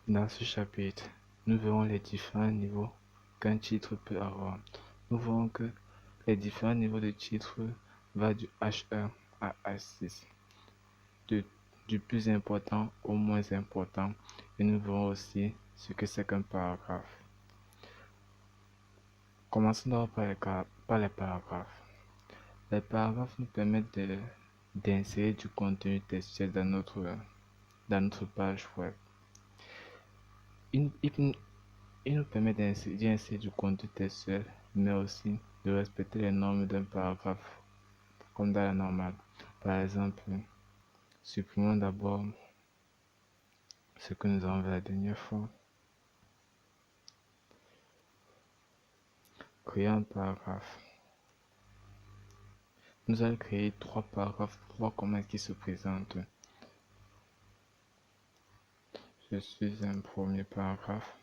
Dans ce chapitre, nous verrons les différents niveaux qu'un titre peut avoir. Nous verrons que les différents niveaux de titre vont du H1 à H6, du plus important au moins important, et nous verrons aussi ce que c'est qu'un paragraphe. Commençons d'abord par les paragraphes. Les paragraphes nous permettent d'insérer du contenu textuel dans notre page web. Il nous permet d'y insérer du contenu textuel, mais aussi de respecter les normes d'un paragraphe, comme dans la normale. Par exemple, supprimons d'abord ce que nous avons vu la dernière fois. Créons un paragraphe. Nous allons créer 3 paragraphes pour voir comment ils se présentent. Je suis un premier paragraphe.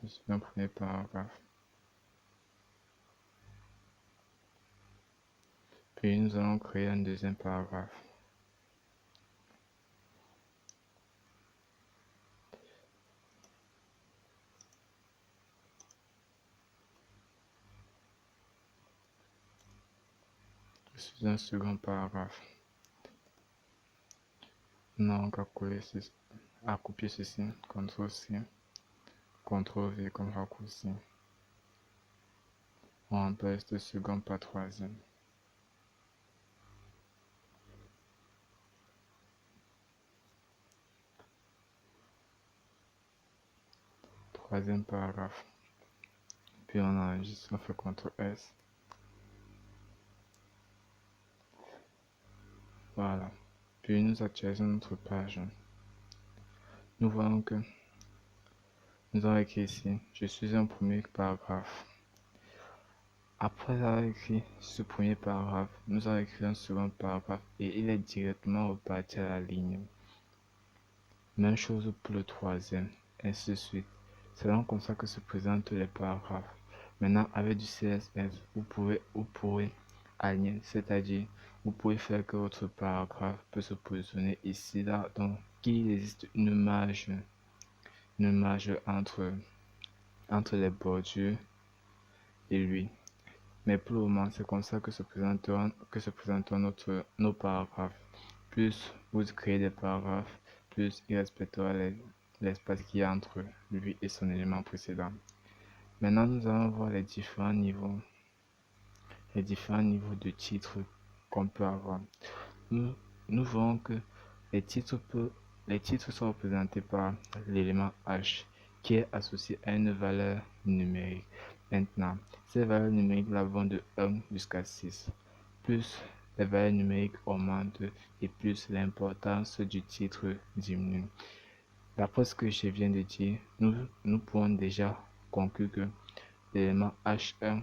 Je suis un premier paragraphe. Puis nous allons créer un deuxième paragraphe. Je suis un second paragraphe. Nous n'avons qu'à copier ceci, CTRL-C, CTRL-V comme raccourci. On remplace le second par troisième. Troisième paragraphe. Puis on enregistre, on fait CTRL-S. Voilà. Puis nous actualisons notre page. Nous voyons que nous avons écrit ici, je suis un premier paragraphe. Après avoir écrit ce premier paragraphe, nous avons écrit un second paragraphe et il est directement reparti à la ligne. Même chose pour le troisième, ainsi de suite. C'est donc comme ça que se présentent les paragraphes. Maintenant, avec du CSS, vous pourrez aligner, c'est-à-dire vous pouvez faire que votre paragraphe peut se positionner ici, là, donc qu'il existe une marge entre les bordures et lui. Mais pour le moment, c'est comme ça que se présenteront nos paragraphes. Plus vous créez des paragraphes, plus il respectera l'espace qu'il y a entre lui et son élément précédent. Maintenant, nous allons voir les différents niveaux de titres qu'on peut avoir. Nous, nous verrons que les titres, les titres sont représentés par l'élément H qui est associé à une valeur numérique. Maintenant, ces valeurs numériques là vont de 1 jusqu'à 6. Plus les valeurs numériques augmentent et plus l'importance du titre diminue. D'après ce que je viens de dire, nous pouvons déjà conclure que l'élément H1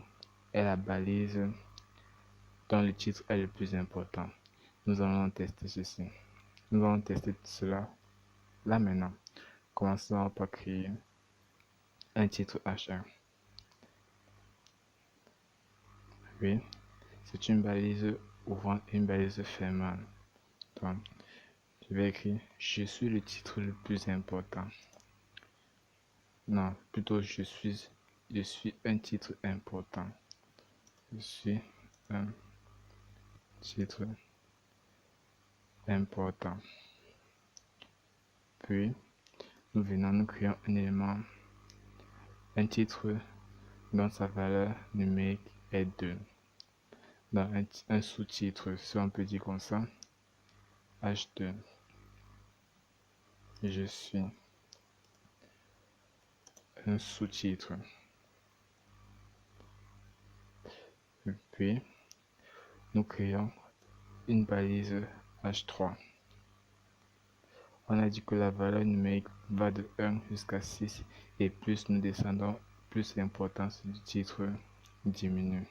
est la balise dont le titre est le plus important. Nous allons tester ceci. Nous allons tester cela là maintenant. Commençons par créer un titre H1. Oui, c'est une balise ouvrant et une balise fermant. Donc, je vais écrire je suis le titre le plus important. Non, plutôt je suis un titre important. Je suis un titre important. Puis, nous créons un élément, un titre dont sa valeur numérique est 2. Dans un sous-titre, si on peut dire comme ça, H2. Je suis un sous-titre. Puis, nous créons une balise H3. On a dit que la valeur numérique va de 1 jusqu'à 6 et plus nous descendons, plus l'importance du titre diminue.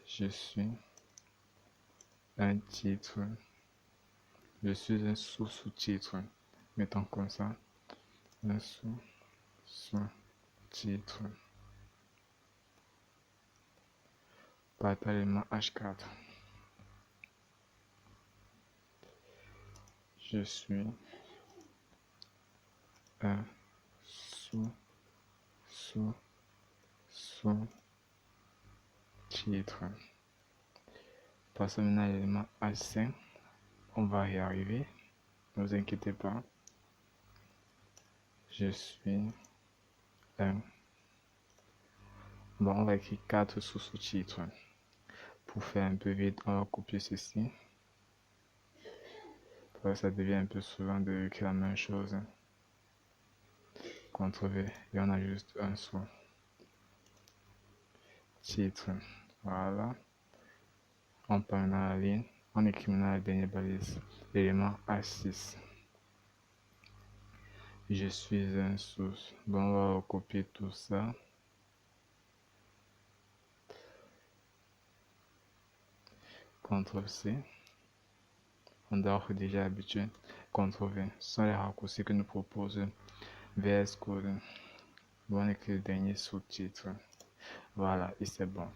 Je suis un titre. Je suis un sous-sous-titre. Mettons comme ça. Un sous-sous-titre. Par l'élément H4. Je suis un sous, sous, sous-titre. Passons maintenant à l'élément H5. On va y arriver. Ne vous inquiétez pas. Je suis un. Bon, on va écrire 4 sous-titres. Pour faire un peu vite, on va copier ceci. Parce que ça devient un peu souvent de écrire la même chose. CTRL V et on a juste un sous-titre. Voilà. On part dans la ligne. On écrit maintenant la dernière balise. L'élément H6. Je suis un sous. Bon, on va recopier tout ça. CTRL C. On doit être déjà habitué. CTRL V. Ce sont les raccourcis que nous propose VS Code. Bon, on écrit le dernier sous-titre. Voilà, et c'est bon.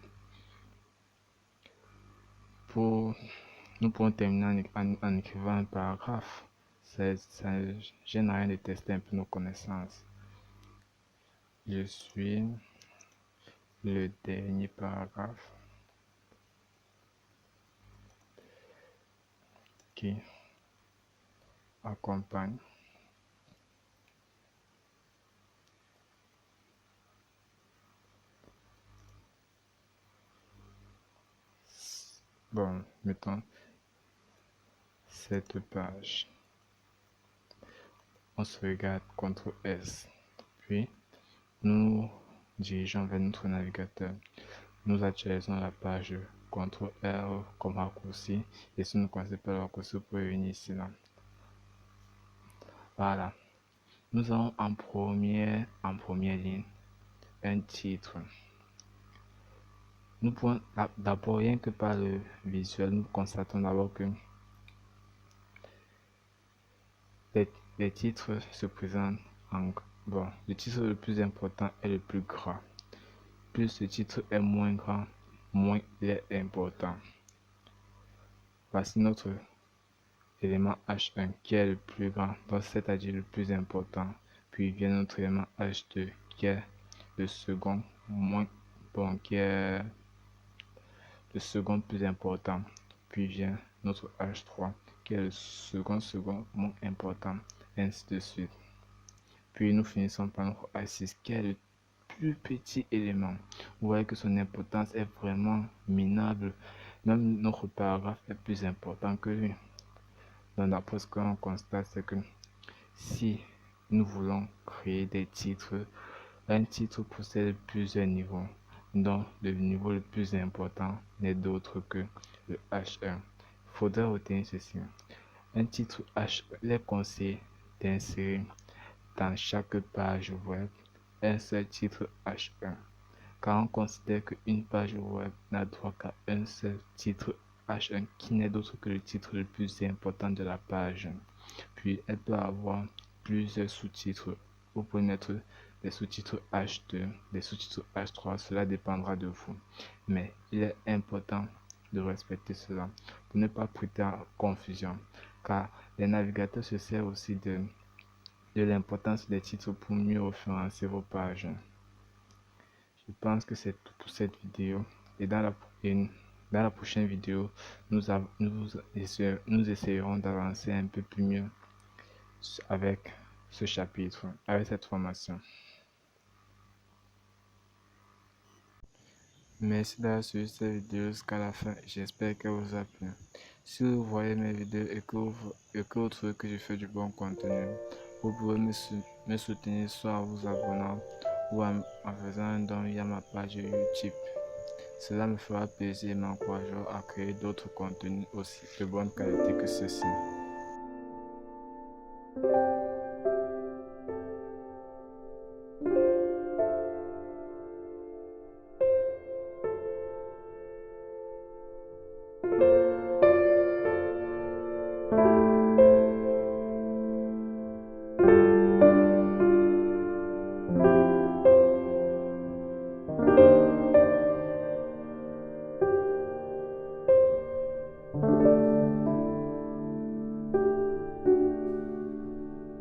Nous pourrons terminer en écrivant un paragraphe. Ça gêne rien de tester un peu nos connaissances. Je suis le dernier paragraphe qui accompagne bon, mettons cette page. On se regarde CTRL S, puis nous dirigeons vers notre navigateur. Nous actualisons la page CTRL R comme raccourci, et si nous ne connaissez pas le raccourci, vous pouvez venir ici là. Voilà. Nous avons en première ligne un titre. Nous pouvons d'abord, rien que par le visuel, nous constatons d'abord que les titres se présentent en bon. Le titre le plus important est le plus grand. Plus le titre est moins grand, moins il est important. Voici notre élément H1 qui est le plus grand, donc c'est-à-dire le plus important. Puis vient notre élément H2 qui est le second moins bon, qui est le second plus important. Puis vient notre H3 qui est le second moins important, ainsi de suite. Puis nous finissons par notre H6 qui est le plus petit élément. Vous voyez que son importance est vraiment minable. Même notre paragraphe est plus important que lui. Donc d'après ce qu'on constate, c'est que si nous voulons créer des titres, un titre possède plusieurs niveaux. Donc le niveau le plus important n'est d'autre que le H1. Il faudrait retenir ceci. Un titre H1, il est conseillé d'insérer dans chaque page web un seul titre H1, car on considère qu'une page web n'a droit qu'à un seul titre H1 qui n'est d'autre que le titre le plus important de la page. Puis elle peut avoir plusieurs sous-titres. Vous pouvez mettre des sous-titres H2, des sous-titres H3, cela dépendra de vous. Mais il est important de respecter cela pour ne pas prêter à confusion, car les navigateurs se servent aussi de l'importance des titres pour mieux référencer vos pages. Je pense que c'est tout pour cette vidéo, et dans la prochaine vidéo, nous essayerons d'avancer un peu plus mieux avec ce chapitre, avec cette formation. Merci d'avoir suivi cette vidéo jusqu'à la fin. J'espère qu'elle vous a plu. Si vous voyez mes vidéos et que vous trouvez que je fais du bon contenu, vous pouvez me soutenir soit en vous abonnant ou en faisant un don via ma page YouTube. Cela me fera plaisir et m'encouragera à créer d'autres contenus aussi de bonne qualité que ceci. Thank you.